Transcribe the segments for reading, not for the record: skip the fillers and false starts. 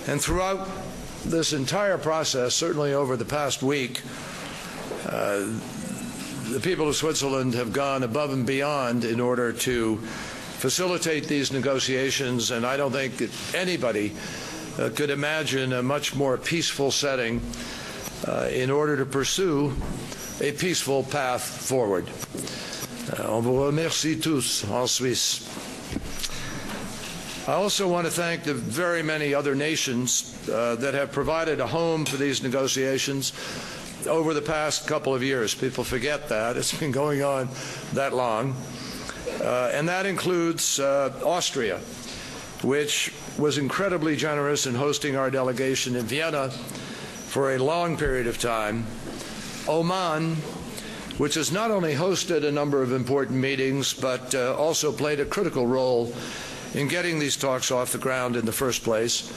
And throughout this entire process, certainly over the past week, the people of Switzerland have gone above and beyond in order to facilitate these negotiations, and I don't think that anybody could imagine a much more peaceful setting in order to pursue a peaceful path forward. On vous remercie tous en Suisse. I also want to thank the very many other nations that have provided a home for these negotiations over the past couple of years. People forget that. It's been going on that long. And that includes Austria, which was incredibly generous in hosting our delegation in Vienna for a long period of time. Oman, which has not only hosted a number of important meetings, but also played a critical role in getting these talks off the ground in the first place.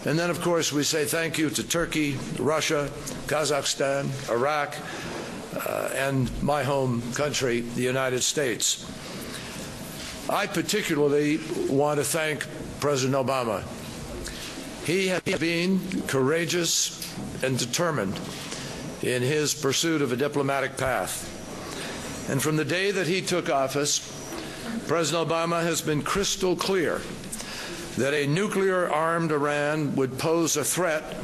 And then, of course, we say thank you to Turkey, Russia, Kazakhstan, Iraq, and my home country, the United States. I particularly want to thank President Obama. He has been courageous and determined in his pursuit of a diplomatic path. And from the day that he took office, President Obama has been crystal clear that a nuclear-armed Iran would pose a threat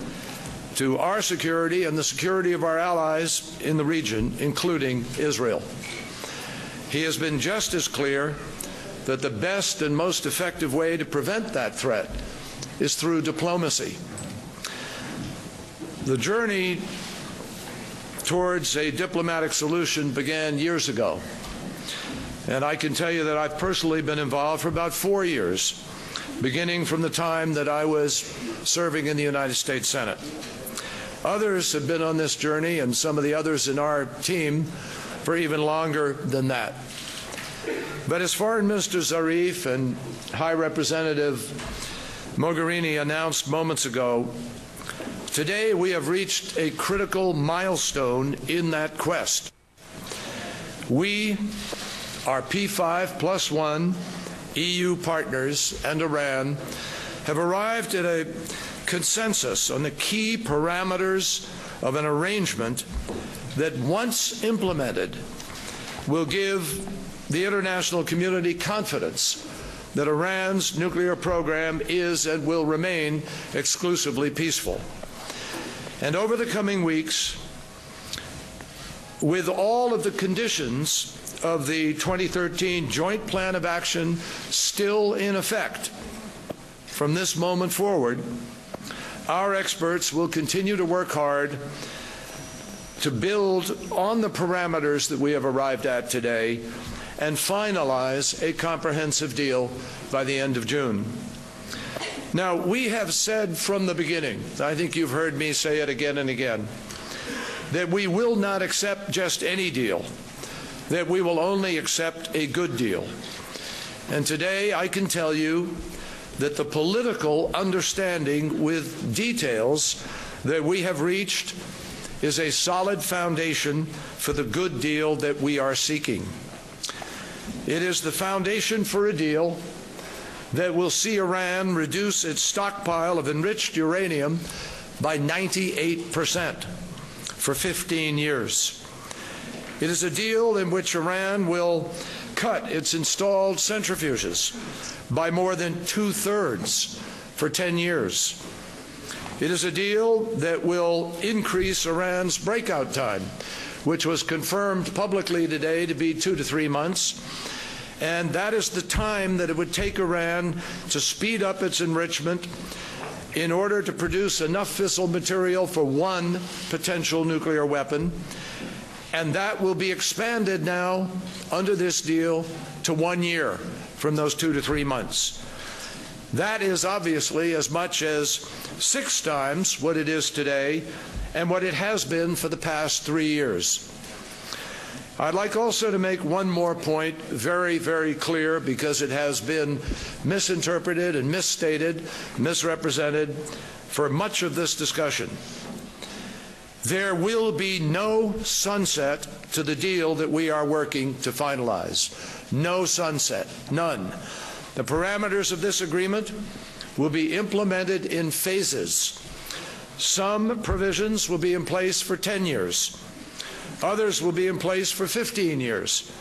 to our security and the security of our allies in the region, including Israel. He has been just as clear that the best and most effective way to prevent that threat is through diplomacy. The journey towards a diplomatic solution began years ago, and I can tell you that I've personally been involved for about 4 years, beginning from the time that I was serving in the United States Senate. Others have been on this journey, and some of the others in our team, for even longer than that. But as Foreign Minister Zarif and High Representative Mogherini announced moments ago, today we have reached a critical milestone in that quest. We, our P5+1 EU partners and Iran, have arrived at a consensus on the key parameters of an arrangement that, once implemented, will give the international community confidence that Iran's nuclear program is and will remain exclusively peaceful. And over the coming weeks, with all of the conditions of the 2013 Joint Plan of Action still in effect, from this moment forward, our experts will continue to work hard to build on the parameters that we have arrived at today and finalize a comprehensive deal by the end of June. Now, we have said from the beginning, I think you've heard me say it again and again, that we will not accept just any deal, that we will only accept a good deal. And today I can tell you that the political understanding with details that we have reached is a solid foundation for the good deal that we are seeking. It is the foundation for a deal that will see Iran reduce its stockpile of enriched uranium by 98% for 15 years. It is a deal in which Iran will cut its installed centrifuges by more than 2/3 for 10 years. It is a deal that will increase Iran's breakout time, which was confirmed publicly today to be 2 to 3 months. And that is the time that it would take Iran to speed up its enrichment in order to produce enough fissile material for one potential nuclear weapon. And that will be expanded now under this deal to 1 year from those 2 to 3 months. That is obviously as much as 6 times what it is today and what it has been for the past 3 years. I'd like also to make one more point very, very clear, because it has been misinterpreted and misstated, misrepresented for much of this discussion. There will be no sunset to the deal that we are working to finalize. No sunset, none. The parameters of this agreement will be implemented in phases. Some provisions will be in place for 10 years. Others will be in place for 15 years.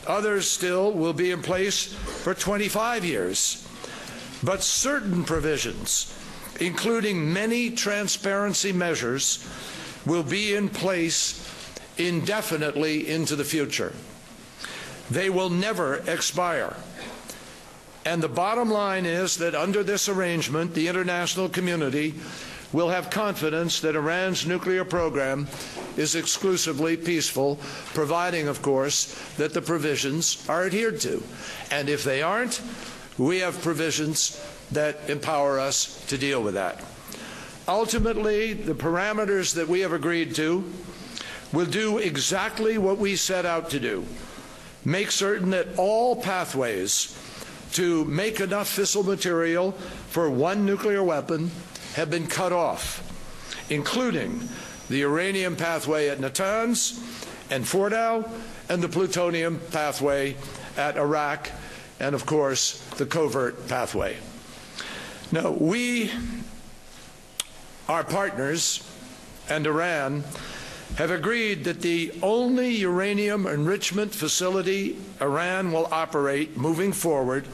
Others still will be in place for 25 years. But certain provisions, including many transparency measures, will be in place indefinitely into the future. They will never expire. And the bottom line is that under this arrangement, the international community will have confidence that Iran's nuclear program is exclusively peaceful, providing, of course, that the provisions are adhered to. And if they aren't, we have provisions that empower us to deal with that. Ultimately, the parameters that we have agreed to will do exactly what we set out to do: make certain that all pathways to make enough fissile material for one nuclear weapon have been cut off, including the uranium pathway at Natanz and Fordow, and the plutonium pathway at Iraq, and of course the covert pathway. Now, we, our partners, and Iran have agreed that the only uranium enrichment facility Iran will operate moving forward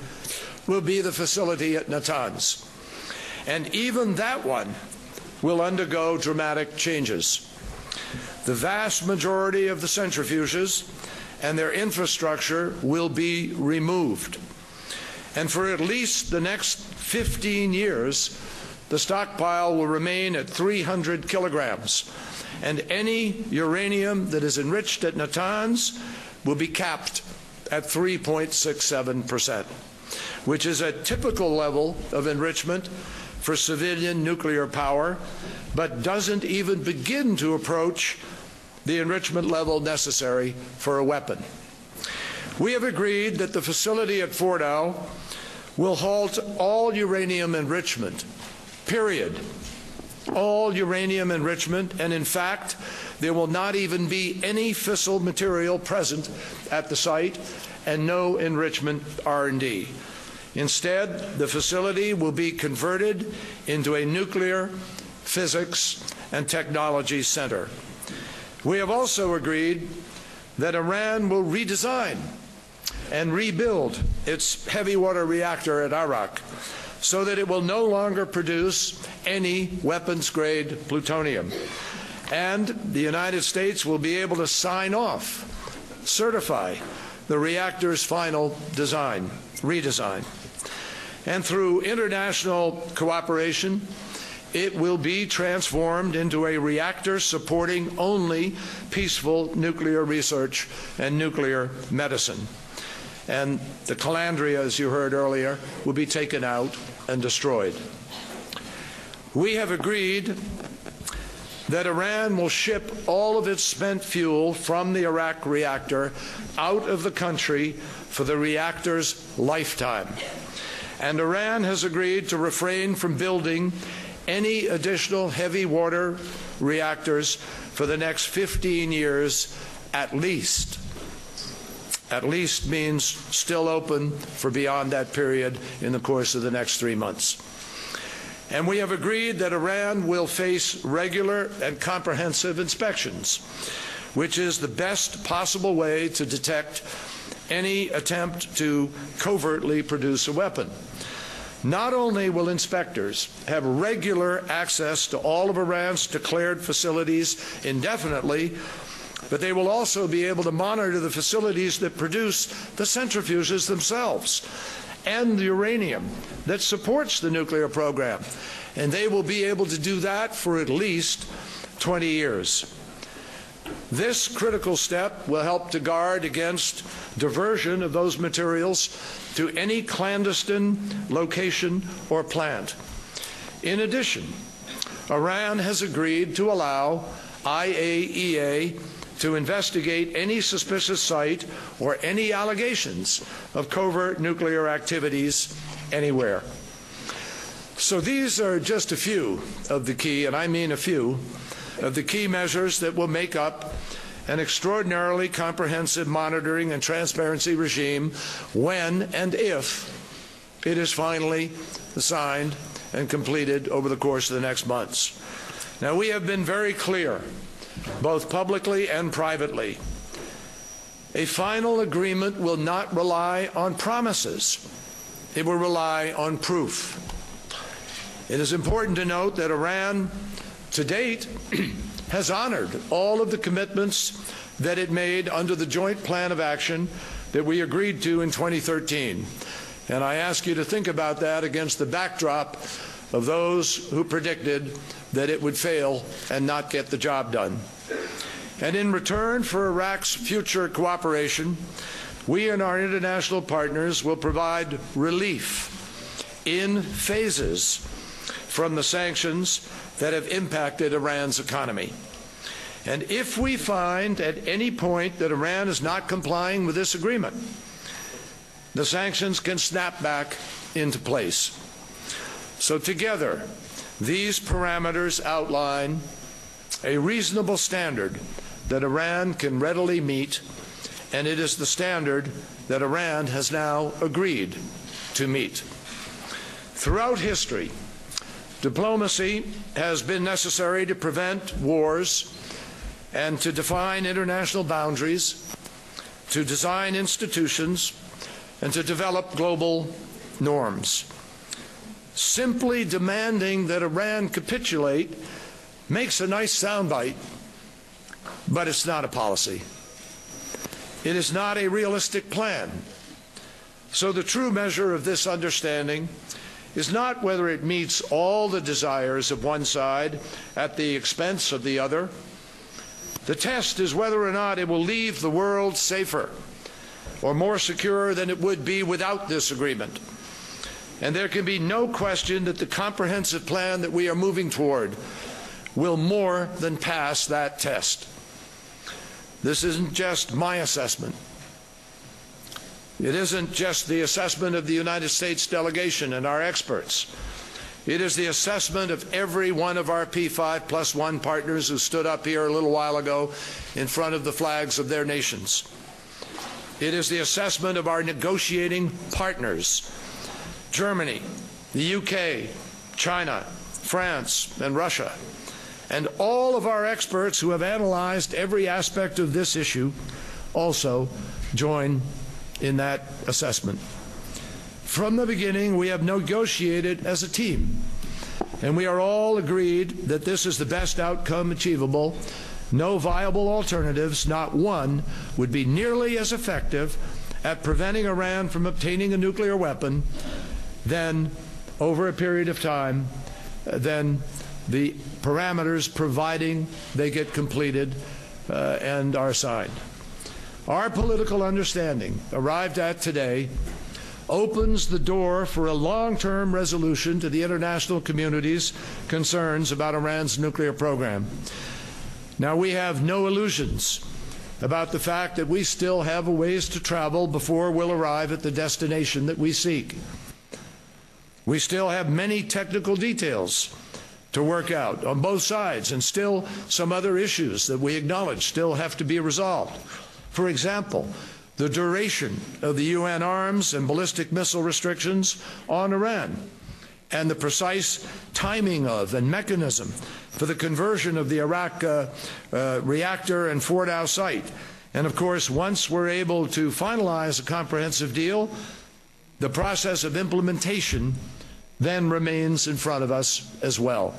will be the facility at Natanz. And even that one will undergo dramatic changes. The vast majority of the centrifuges and their infrastructure will be removed. And for at least the next 15 years, the stockpile will remain at 300 kilograms. And any uranium that is enriched at Natanz will be capped at 3.67%, which is a typical level of enrichment for civilian nuclear power, but doesn't even begin to approach the enrichment level necessary for a weapon. We have agreed that the facility at Fordow will halt all uranium enrichment, period. All uranium enrichment, and in fact, there will not even be any fissile material present at the site and no enrichment R&D. Instead, the facility will be converted into a nuclear physics and technology center. We have also agreed that Iran will redesign and rebuild its heavy water reactor at Arak so that it will no longer produce any weapons-grade plutonium. And the United States will be able to sign off, certify the reactor's final design, redesign. And through international cooperation, it will be transformed into a reactor supporting only peaceful nuclear research and nuclear medicine. And the calandria, as you heard earlier, will be taken out and destroyed. We have agreed that Iran will ship all of its spent fuel from the Iraq reactor out of the country for the reactor's lifetime. And Iran has agreed to refrain from building any additional heavy water reactors for the next 15 years at least. At least means still open for beyond that period in the course of the next 3 months. And we have agreed that Iran will face regular and comprehensive inspections, which is the best possible way to detect any attempt to covertly produce a weapon. Not only will inspectors have regular access to all of Iran's declared facilities indefinitely, but they will also be able to monitor the facilities that produce the centrifuges themselves and the uranium that supports the nuclear program. And they will be able to do that for at least 20 years. This critical step will help to guard against diversion of those materials to any clandestine location or plant. In addition, Iran has agreed to allow IAEA to investigate any suspicious site or any allegations of covert nuclear activities anywhere. So these are just a few of the key, and I mean a few, of the key measures that will make up an extraordinarily comprehensive monitoring and transparency regime when and if it is finally signed and completed over the course of the next months. Now, we have been very clear, both publicly and privately. A final agreement will not rely on promises. It will rely on proof. It is important to note that Iran, to date, has honored all of the commitments that it made under the joint plan of action that we agreed to in 2013. And I ask you to think about that against the backdrop of those who predicted that it would fail and not get the job done. And in return for Iraq's future cooperation, we and our international partners will provide relief in phases from the sanctions that have impacted Iran's economy. And if we find at any point that Iran is not complying with this agreement, the sanctions can snap back into place. So together, these parameters outline a reasonable standard that Iran can readily meet, and it is the standard that Iran has now agreed to meet. Throughout history, diplomacy has been necessary to prevent wars and to define international boundaries, to design institutions, and to develop global norms. Simply demanding that Iran capitulate makes a nice soundbite, but it's not a policy. It is not a realistic plan. So the true measure of this understanding is not whether it meets all the desires of one side at the expense of the other. The test is whether or not it will leave the world safer or more secure than it would be without this agreement. And there can be no question that the comprehensive plan that we are moving toward will more than pass that test. This isn't just my assessment. It isn't just the assessment of the United States delegation and our experts. It is the assessment of every one of our P5+1 partners who stood up here a little while ago in front of the flags of their nations. It is the assessment of our negotiating partners, Germany, the UK, China, France, and Russia. And all of our experts who have analyzed every aspect of this issue also join in that assessment. From the beginning, we have negotiated as a team, and we are all agreed that this is the best outcome achievable. No viable alternatives, not one, would be nearly as effective at preventing Iran from obtaining a nuclear weapon than, over a period of time, than the parameters providing they get completed and are signed. Our political understanding, arrived at today, opens the door for a long-term resolution to the international community's concerns about Iran's nuclear program. Now, we have no illusions about the fact that we still have a ways to travel before we'll arrive at the destination that we seek. We still have many technical details to work out on both sides, and still some other issues that we acknowledge still have to be resolved. For example, the duration of the UN arms and ballistic missile restrictions on Iran, and the precise timing of and mechanism for the conversion of the Iraq reactor and Fordow site. And of course, once we're able to finalize a comprehensive deal, the process of implementation then remains in front of us as well.